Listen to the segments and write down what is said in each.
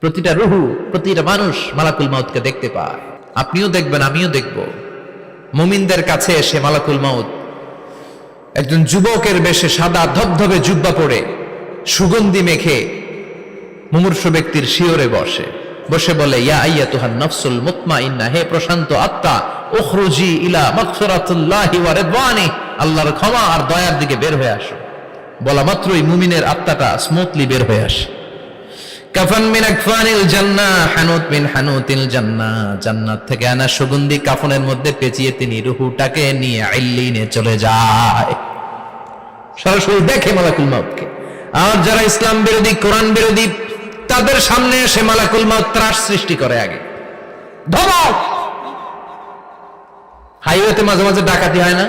প্রতিটা রুহু, প্রতিটা মানুষ মালাকুল মাউতকে দেখতে পায়। আপনিও দেখবেন, আমিও দেখব। মুমিনদের কাছে এসে মালাকুল মাউত একজন যুবকের বেশে সাদা ধবধবে জুব্বা পরে সুগন্ধি মেখে মুমূর্ষু ব্যক্তির শিয়রে বসে বলে, ইয়া আইয়াতুহান নাফসুল মুতমাইন্না, হে প্রশান্ত আত্মা, উখরুজি ইলা মাগফিরাতুল্লাহি ওয়া রিদওয়ানি, আল্লাহর ক্ষমা আর দয়ার দিকে বের হয়ে আসো। বলা মাত্রই মুমিনের আত্মাটা স্মুথলি বের হয়ে আসে। কাফান মিন আকফানিল জান্নাহ, হানুত মিন হানুতিল জান্নাহ, জান্নাত থেকে আনা সুগন্ধি কাফনের মধ্যে পেঁচিয়ে তিনি রূহটাকে নিয়ে ইল্লিনে চলে যায়। সরাসরি দেখে মালাকুল মাউতকে। আর যারা ইসলাম বিরোধী, কোরআন বিরোধী, তাদের সামনে এসে মালাকুল মাউত ত্রাস সৃষ্টি করে। আগে ধমক। হাইওয়েতে মাঝে মাঝে ডাকাতি হয় না?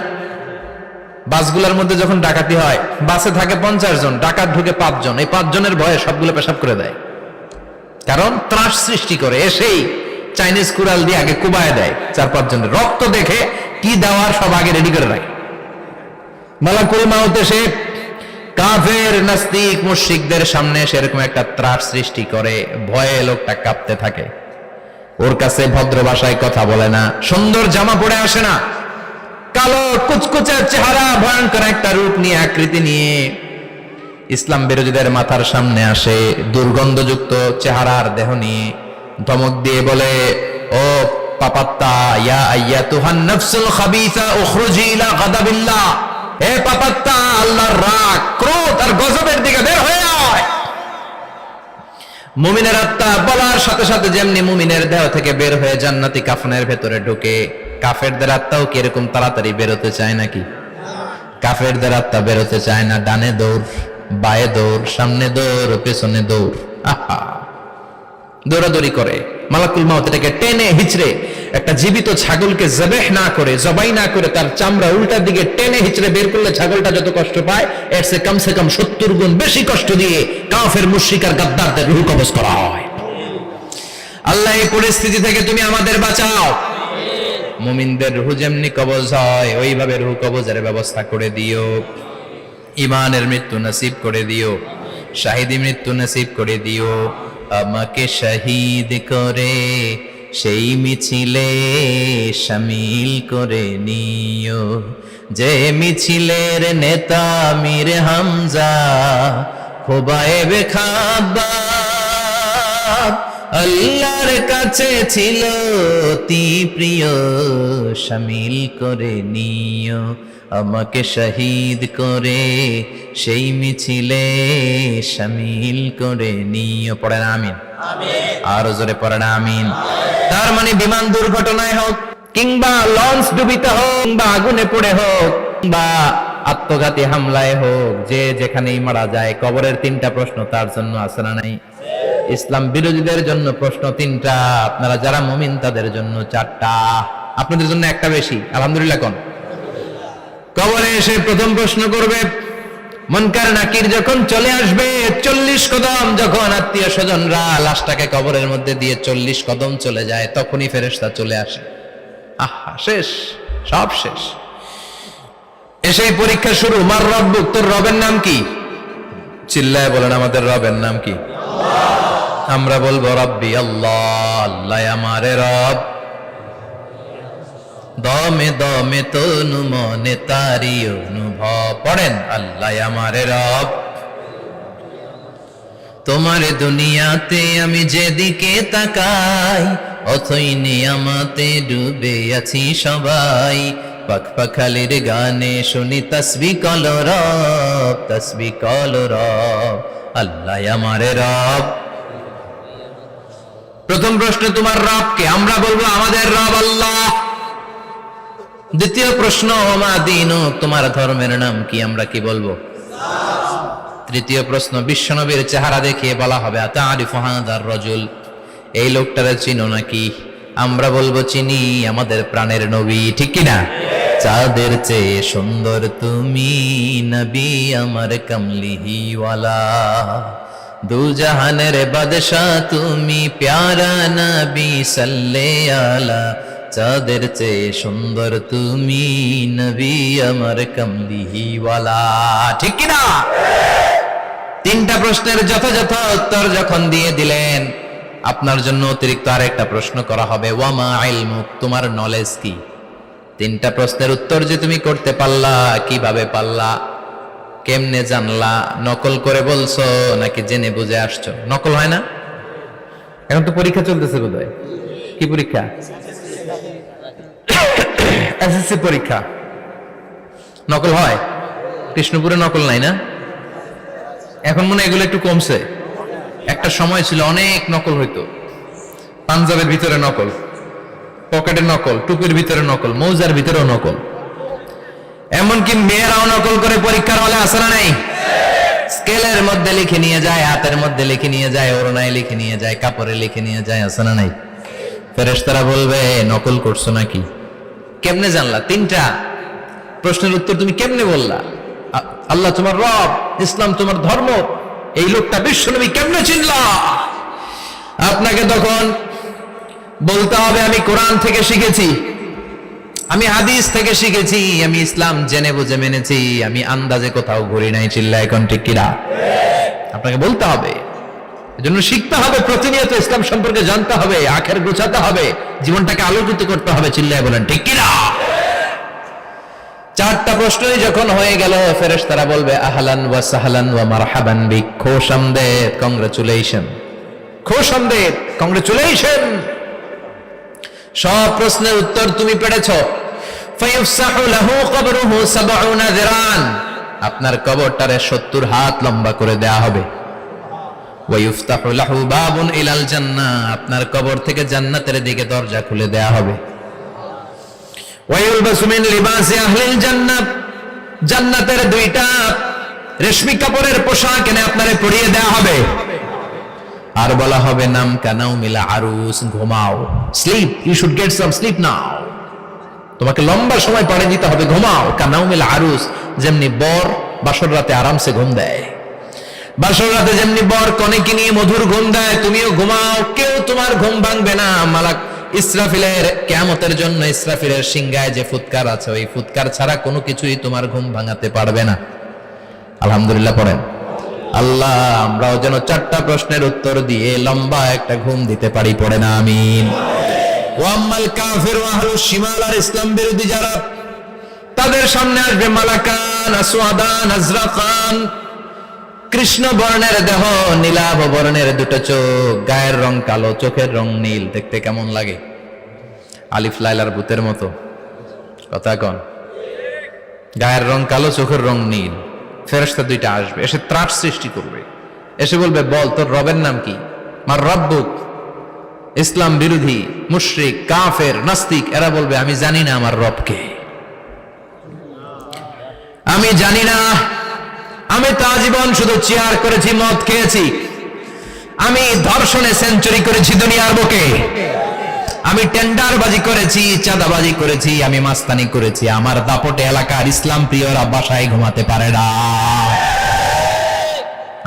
বাসগুলোর মধ্যে যখন ডাকাতি হয়, বাসে থাকে 50 জন, ডাকাত ঢুকে 5 জন। এই 5 জনের ভয়ে সবগুলো পেশাব করে দেয়, কারণ ত্রাস সৃষ্টি করে। এসেই চাইনিজ কুড়াল দিয়ে আগে কুবায় দেয় 4-5 জনের। রক্ত দেখে কি দেওয়ার সব আগে রেডি করে রাখে। মালাকুল মাউত এসে কাফের, নাস্তিক, মুশরিকদের সামনে সেরকম একটা ত্রাস সৃষ্টি করে। ভয়ে লোকটা কাঁপতে থাকে। ওর কাছে ভদ্র ভাষায় কথা বলে না, সুন্দর জামা পরে আসে না, কালো কুচকুচে চেহারা, ভয়ঙ্কর একটা রূপ নিয়ে, আকৃতি নিয়ে ইসলাম বিরোধীদের মাথার সামনে আসে। দুর্গন্ধযুক্ত চেহারার দেহ নিয়ে ধমক দিয়ে বলে, ও পাপাত্তা, ইয়া আইয়াতুহান নাফসুল খাবিসা উখরুজি ইলা গাদাবিল্লাহ, হে পাপাত্তা, আল্লাহর রাগ, ক্রোধ আর গজবের দিকে বের হয়ে আয়। মুমিনের আত্মা বলার সাথে সাথে যেমনি মুমিনের দেহ থেকে বের হয়ে জান্নাতি কাফনের ভেতরে ঢুকে, কাফেরদের আত্মাও কি এরকম তাড়াতাড়ি বেরোতে চায় নাকি? কাফেরদের আত্মা বেরোতে চায় না। ডানে দৌড়, বায়ে দৌড়, সামনে দৌড়, পেছনে দৌড়, আহা, দৌড়াদৌড়ি করে। মালাকুল মাউত এটাকে টেনে হিচড়ে, একটা জীবিত ছাগলকে জবাই না করে তার চামড়া উল্টার দিকে টেনে হিচড়ে বের করলে ছাগলটা যত কষ্ট পায়, এর চেয়ে কমসে কম 70 গুণ বেশি কষ্ট দিয়ে কাফের, মুশরিক আর গাদ্দারদের রূহ কবজ করা হয়। আল্লাহ, এই পরিস্থিতি থেকে তুমি আমাদের বাঁচাও। মুমিনদের রূহ যেমনি কবজ হয়, ওইভাবে রূহ কবজের ব্যবস্থা করে দিও। ইমানের মৃত্যু নসিব করে দিও, শাহিদি মৃত্যু নসিব করে দিও। আমাকে শহীদ করে সেই মিছিলে শামিল করে নিও, যে মিছিলের নেতা মীর হামজা, খোবায়েবে খাব্বাব, আল্লাহর কাছে ছিল অতি প্রিয়, শামিল করে নিও। আমাকে শহীদ করে সেই মিছিলে শামিল করে নিও। পড়েন আমিন। আরো জোরে পড়েন আমিন। তার মানে বিমান দুর্ঘটনায় হোক, কিংবা লঞ্চ ডুবিতে হোক, কিংবা আগুনে পড়ে হোক, বা আত্মঘাতী হামলায় হোক, যে যেখানেই মারা যায়, কবরের 3টা প্রশ্ন তার জন্য আছে না নাই? ইসলাম বিরোধীদের জন্য প্রশ্ন 3টা, আপনারা যারা মুমিন তাদের জন্য 4টা। আপনাদের জন্য একটা বেশি, আলহামদুলিল্লাহ। কোন কবরে এসে প্রথম প্রশ্ন করবে, মুনকার নাকির যখন চলে আসবে, 40 কদম যখন আত্মীয় স্বজনরা লাশটাকে কবরের মধ্যে দিয়ে 40 কদম চলে যায়, তখনই ফেরেশতা চলে আসে। আহা, শেষ, সব শেষ। এসেই পরীক্ষা শুরু। মার রব্বুক, তোর রবের নাম কি? চিল্লায় বলেন, আমাদের রবের নাম কি? আমরা বলবো রব্বি আল্লাহ, আল্লাহ আমারে রব। দমে দমে তনু মনে তারি অনুভব। পড়েন, আল্লাহ আমারে রব। তোমার দুনিয়াতে আমি যেদিকে তাকাই, অথই নিয়ামতে ডুবে আছি সবাই। পাখপাখালির গানে শুনি তাসবিহ কল রব, তাসবিহ কল রব, আল্লাহ আমারে রব। প্রথম প্রশ্ন, তোমার রব কে? আমরা বলবো আমাদের রব আল্লাহ। দ্বিতীয় প্রশ্ন, ওমা দীনুক, তোমার ধর্মের নাম কি? আমরা কি বলবো? তৃতীয় প্রশ্ন, বিশ্বনবীর চেহারা দেখিয়ে বলা হবে, আতারিফু হাদার রাজুল, এই লোকটারে চিনো নাকি? আমরা বলবো চিনি, আমাদের প্রাণের নবী, ঠিক কি না? চাঁদের চেয়ে সুন্দর তুমি নবী আমার কমলিহিওয়ালা, দু জাহানের বাদশা তুমি প্যারা নবী সাল্লে আলা, চাঁদের চেয়ে সুন্দর তুমি নবী আমার কমলিহিওয়ালা, ঠিক কি না? 3টা প্রশ্নের যথাযথ উত্তর যখন দিয়ে দিলেন, আপনার জন্য অতিরিক্ত আরেকটা প্রশ্ন করা হবে, ওয়ামা ইলমুক, তোমার নলেজ কি? তিনটা প্রশ্নের উত্তর যে তুমি করতে পারলা, কিভাবে পারলা, কেমনে জানলা, নকল করে বলছো নাকি জেনে বুঝে আসছো? নকল হয় না? এখন তো পরীক্ষা চলতেছে বোধহয়। কি পরীক্ষা? এসএসসি পরীক্ষা। নকল হয়? কৃষ্ণপুরে নকল নাই না? এখন মনে হয় এগুলো একটু কমছে। একটা সময় ছিল অনেক নকল হইতো। পাঞ্জাবের ভিতরে নকল, পকেটে নকল, টুপির ভিতরে নকল, মৌজার ভিতরেও নকল, এমনকি মেয়েরাও নকল করে পরীক্ষার হলে আসে না নাই? স্কেলের মধ্যে লিখে নিয়ে যায়, হাতের মধ্যে লিখে নিয়ে যায়, ওড়নায় লিখে নিয়ে যায়, কাপড়ে লিখে নিয়ে যায়, আসে না নাই? ফেরেশতারা বলবে নকল করছো নাকি? কেমনে জানলা? তিনটা প্রশ্নের উত্তর তুমি কেমনে বললা? আল্লাহ তোমার রব, ইসলাম তোমার ধর্ম, এই লোকটা বিশ্বনবী, কেমনে চিনলা? আপনাকে তখন বলতে হবে আমি কোরআন থেকে শিখেছি, আমি হাদিস থেকে শিখেছি, আমি ইসলাম জেনে বুঝে মেনেছি, আমি আন্দাজে কোথাও ঘুরি নাই। চিল্লায় এখন ঠিক কিনা? আপনাকে বলতে হবে, এজন্য শিখতে হবে, প্রতিনিয়ত ইসলাম সম্পর্কে জানতে হবে, আখের গোছাতে হবে, জীবনটাকে আলোকিত করতে হবে। চিল্লায় বলেন ঠিক কিনা? চারটা প্রশ্নই যখন হয়ে গেল, ফেরেশতারা বলবে আহলান ওয়া সাহলান ওয়া মারহাবান বিক, খোশামদেদ, কংগ্রাচুলেশন, খোশামদেদ, কংগ্রাচুলেশন, সব প্রশ্নের উত্তর তুমি পেরেছো। ফায়ুফসাহু লাহু কবরুহু ৭০ যিরান, আপনার কবরটারে ৭০ হাত লম্বা করে দেয়া হবে। ওয়া ইফতাহু লাহু বাবুন ইলাল জান্নাহ, আপনার কবর থেকে জান্নাতের দিকে দরজা খুলে দেয়া হবে। ওয়া ইলবাসু মিন লিবাসি আহলিল জান্নাহ, জান্নাতের দুইটা রেশমি কাপড়ের পোশাক এনে আপনারে পরিয়ে দেয়া হবে। আর বলা হবে নাম কানাও মিলা আরুস, ঘুমাও, sleep, you should get some sleep now, তোমাকে লম্বা সময় পরে দিতে হবে, ঘুমাও। কানাও মিলা আরুস, যেমনি বর বাসর রাতে আরামসে ঘুম দেয়, বাসর রাতে যেমনি বর কনেকে নিয়ে মধুর ঘুম দেয়, তুমিও ঘুমাও, কেউ তোমার ঘুম ভাঙবে না। মালাক ইসরাফিলের, কিয়ামতের জন্য ইসরাফিলের সিংহায় যে ফুৎকার আছে, ওই ফুৎকার ছাড়া কোনো কিছুই তোমার ঘুম ভাঙাতে পারবে না। আলহামদুলিল্লাহ পড়েন। আল্লাহ আমরাও যেন চারটা প্রশ্নের উত্তর দিয়ে লম্বা একটা ঘুম দিতে পারি, পড়ে না আমিন। ওয়াম্মাল কাফির ওয়া আহলুশ শিমাল, আর ইসলাম বিরোধী যারা, তাদের সামনে আসবে মালাকান আসওয়াদান আজরাকান, কৃষ্ণ বর্ণের দেহ, নীলাভ বর্ণের দুটো চোখ, গায়ের রং কালো, চোখের রং নীল, দেখতে কেমন লাগে? আলিফ লাইলার ভূতের মতো, কথা কন। গায়ের রং কালো, চোখের রং নীল। ফেরেশতা দুইটা আসবে, এসে ত্রাস সৃষ্টি করবে, এসে বলবে বল তোর রবের নাম কি? মার রব্বুক। ইসলাম বিরোধী মুশরিক, কাফের, নাস্তিক, এরা বলবে আমি জানি না আমার রবকে, আমি জানি না, আমি তো আজীবন শুধু চেয়ার করেছি, মদ খেয়েছি, আমি ধর্ষণে সেঞ্চুরি করেছি দুনিয়ার বুকে, আমি টেন্ডারবাজি করেছি, চাঁদাবাজি করেছি, আমি মাস্তানি করেছি, আমার দাপটে এলাকার ইসলাম প্রিয়রা বাসায় ঘুমাতে পারে না।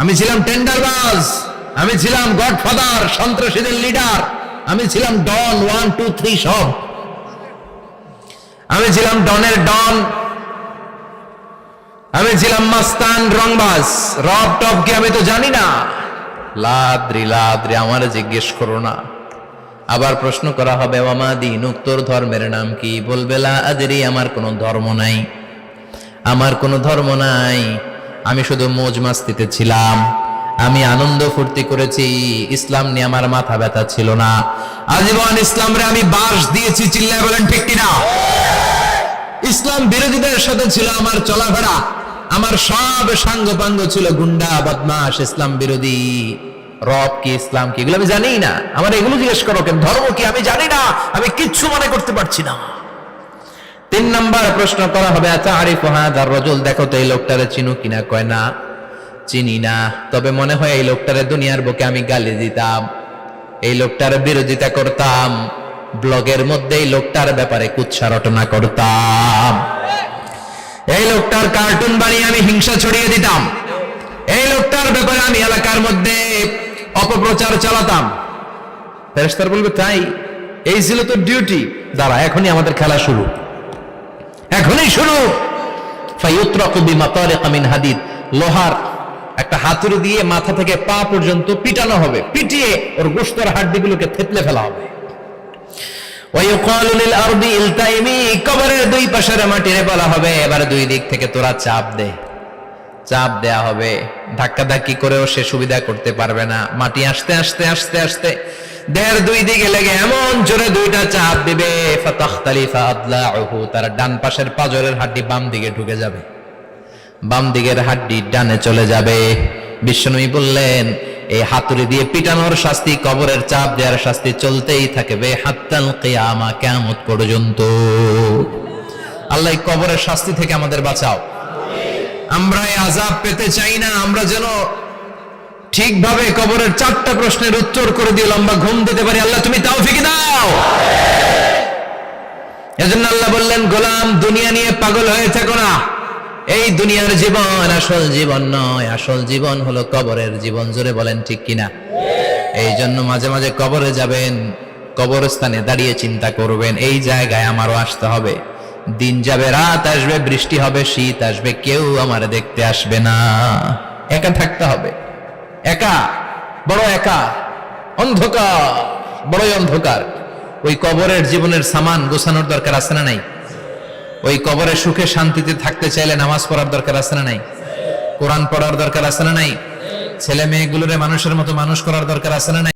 আমি ছিলাম টেন্ডারবাজ, আমি ছিলাম গডফাদার, সন্ত্রাসীদের লিডার, আমি ছিলাম ডন 1 2 3 সব, আমি ছিলাম ডনের ডন, আমি ছিলাম মাস্তান, রংবাজ, রব টপ কি আমি তো জানি না। লাদ্রি লাদ্রি, আমার জিজ্ঞেস করো না। আবার প্রশ্ন করা হবে ওয়ামা দীনুক, তোর ধর্মের নাম কি? বলবে লা আদরি, আমার কোনো ধর্ম নাই, আমার কোনো ধর্ম নাই, আমি শুধু মৌজ মাস্তিতে ছিলাম, আমি আনন্দ ফুর্তি করেছি, ইসলাম নিয়ে আমার মাথা ব্যথা ছিল না, আজীবন ইসলামরে আমি বাস দিয়েছি। চিল্লায় বলেন ঠিক কিনা? ইসলাম বিরোধীদের সাথে ছিল আমার চলাফেরা, আমার সব সাঙ্গপাঙ্গ ছিল গুন্ডা বদমাশ, ইসলাম বিরোধী। রব কি, ইসলাম কি, এগুলো আমি জানি না, আমার এগুলো জিজ্ঞেস করো কেন? ধর্ম কি আমি জানি না, আমি কিচ্ছু মনে করতে পারছি না। 3 নাম্বার প্রশ্ন করা হবে আচ্ছা আরিফু হাদার রাজুল, দেখো তো এই লোকটারে চিনো কিনা? কয় না, চিনি না, তবে মনে হয় এই লোকটারে দুনিয়ার বুকে আমি গালি দিতাম, এই লোকটার বিরোধিতা করতাম, ব্লগের মধ্যে এই লোকটার ব্যাপারে কুৎসা রটনা করতাম, এই লোকটার কার্টুন বানিয়ে আমি হিংসা ছড়িয়ে দিতাম, এই লোকটার ব্যাপারে আমি এলাকার মধ্যে অপপ্রচার চালাতাম। ফেরেশতারা বলবে তাই, এই ছিল তো ডিউটি, দাঁড়া এখনই আমাদের খেলা শুরু, এখনই শুরু। ফায়ুতরাকু বিমাতারিক মিন হাদিদ, লোহার একটা হাতুড়ি দিয়ে মাথা থেকে পা পর্যন্ত পিটানো হবে, পিটিয়ে ওর গোশতের হাড্ডিগুলোকে থেতলে ফেলা হবে। ওয়ায়ুকালু লিল আরদি ইলতাইমি, কবরের দুই পাশের মাটিরে বলা হবে এবার দুই দিক থেকে তোরা চাপ দে। চাপ দেয়া হবে, ধাক্কাধাক্কি করেও সে সুবিধা করতে পারবে না। মাটি আস্তে আস্তে আস্তে আস্তে দেহের দুই দিকে লেগে এমন জোরে দুইটা চাপ দিবে, ফাতাখতালিফা আদলাউহু, তার ডান পাশের পাজরের হাড্ডি বাম দিকে ঢুকে যাবে, বাম দিকের হাড্ডি ডানে চলে যাবে। বিশ্বনবী বললেন এই হাতুড়ি দিয়ে পিটানোর শাস্তি, কবরের চাপ দেওয়ার শাস্তি চলতেই থাকবে হাত্তাল কিয়ামা, কিয়ামত পর্যন্ত। আল্লাহ এই কবরের শাস্তি থেকে আমাদের বাঁচাও। আমরা এই আযাব পেতে চাই না, আমরা যেন ঠিকভাবে কবরের 4টা প্রশ্নের উত্তর করে দিয়ে লম্বা ঘুম দিতে পারি। আল্লাহ তুমি তৌফিক দাও। এজন্য আল্লাহ বললেন, গোলাম দুনিয়া নিয়ে পাগল হয়ে থেকো না। এই দুনিয়ার জীবন আসল জীবন নয়, আসল জীবন হলো কবরের জীবন। জোরে বলেন ঠিক কিনা? এই জন্য মাঝে মাঝে কবরে যাবেন, কবরস্থানে দাঁড়িয়ে চিন্তা করবেন এই জায়গায় আমারও আসতে হবে। দিন যাবে, রাত আসবে, বৃষ্টি হবে, শীত আসবে, কেউ আমার দেখতে আসবে না। একা থাকতে হবে, একা, বড় একা, অন্ধকার, বড়ই অন্ধকার। ওই কবরের জীবনের সামান গোছানোর দরকার আছে না নাই? ওই কবরে সুখে শান্তিতে থাকতে চাইলে নামাজ পড়ার দরকার আছে না নাই? কোরআন পড়ার দরকার আছে না নাই? ছেলে মেয়েগুলোরে মানুষের মতো মানুষ করার দরকার আছে না নাই?